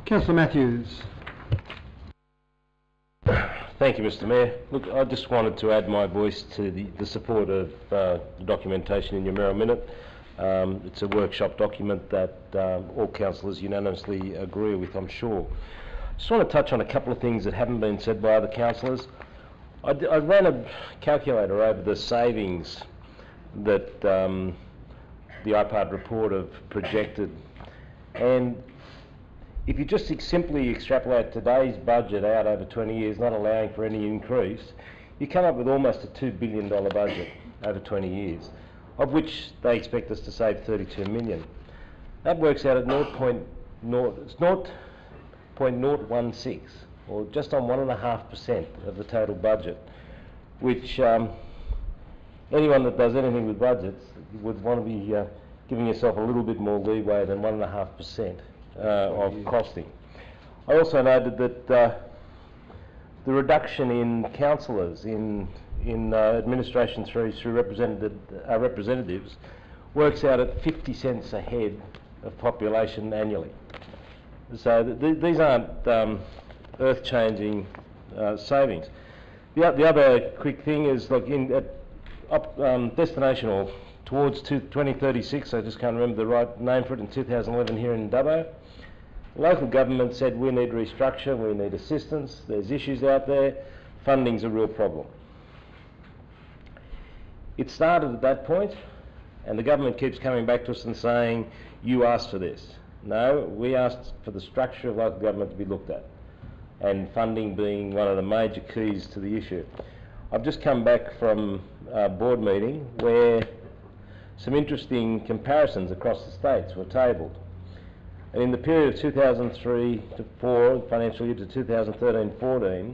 Councillor Matthews. Thank you, Mr Mayor. Look, I just wanted to add my voice to the support of the documentation in your Mayoral Minute. It's a workshop document that all councillors unanimously agree with, I'm sure. I just want to touch on a couple of things that haven't been said by other councillors. I ran a calculator over the savings that the IPARD report have projected, and if you just simply extrapolate today's budget out over 20 years, not allowing for any increase, you come up with almost a $2 billion budget over 20 years, of which they expect us to save 32 million. That works out at 0.016, or just on 1.5% of the total budget, which anyone that does anything with budgets would want to be giving yourself a little bit more leeway than 1.5%. Of costing. I also noted that the reduction in councillors in administration through representatives works out at 50 cents a head of population annually. So these aren't earth-changing savings. The other quick thing is, look, destination or towards 2036, I just can't remember the right name for it, in 2011 here in Dubbo, local government said we need restructure, we need assistance, there's issues out there, funding's a real problem. It started at that point, and the government keeps coming back to us and saying, you asked for this. No, we asked for the structure of local government to be looked at, and funding being one of the major keys to the issue. I've just come back from a board meeting where some interesting comparisons across the states were tabled. And in the period of 2003 to 4, financial year to 2013-14,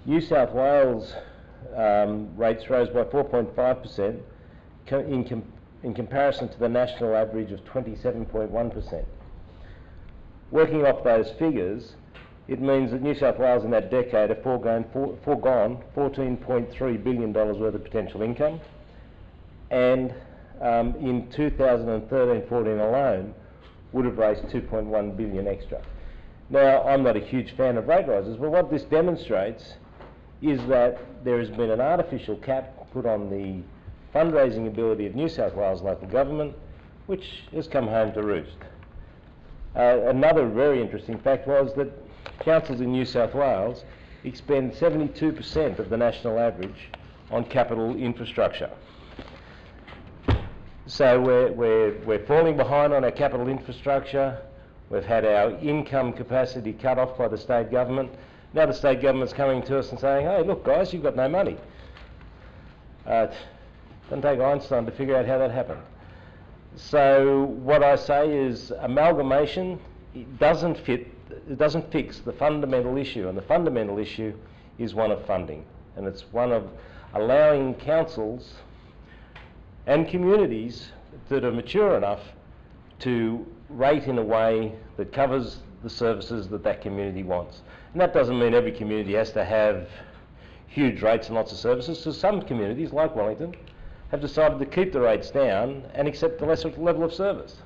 New South Wales rates rose by 4.5% in comparison to the national average of 27.1%. Working off those figures, it means that New South Wales in that decade have foregone $14.3 billion worth of potential income, and in 2013-14 alone would have raised 2.1 billion extra. Now, I'm not a huge fan of rate rises, but what this demonstrates is that there has been an artificial cap put on the fundraising ability of New South Wales local government, which has come home to roost. Another very interesting fact was that councils in New South Wales expend 72% of the national average on capital infrastructure. So we're falling behind on our capital infrastructure. We've had our income capacity cut off by the state government. Now the state government's coming to us and saying, hey, look guys, you've got no money. Doesn't take Einstein to figure out how that happened. So what I say is amalgamation, it doesn't fix the fundamental issue, and the fundamental issue is one of funding, and it's one of allowing councils and communities that are mature enough to rate in a way that covers the services that that community wants. And that doesn't mean every community has to have huge rates and lots of services. So some communities, like Wellington, have decided to keep the rates down and accept the lesser level of service.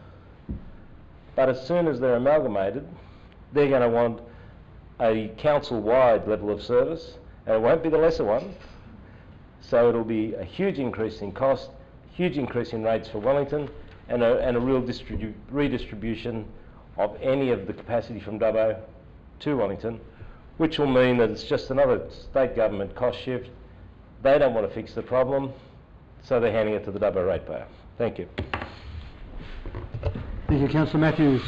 But as soon as they're amalgamated, they're going to want a council-wide level of service, and it won't be the lesser one. So it'll be a huge increase in cost, huge increase in rates for Wellington, and a real redistribution of any of the capacity from Dubbo to Wellington, which will mean that it's just another state government cost shift. They don't want to fix the problem, so they're handing it to the Dubbo ratepayer. Thank you. Thank you, Councillor Matthews.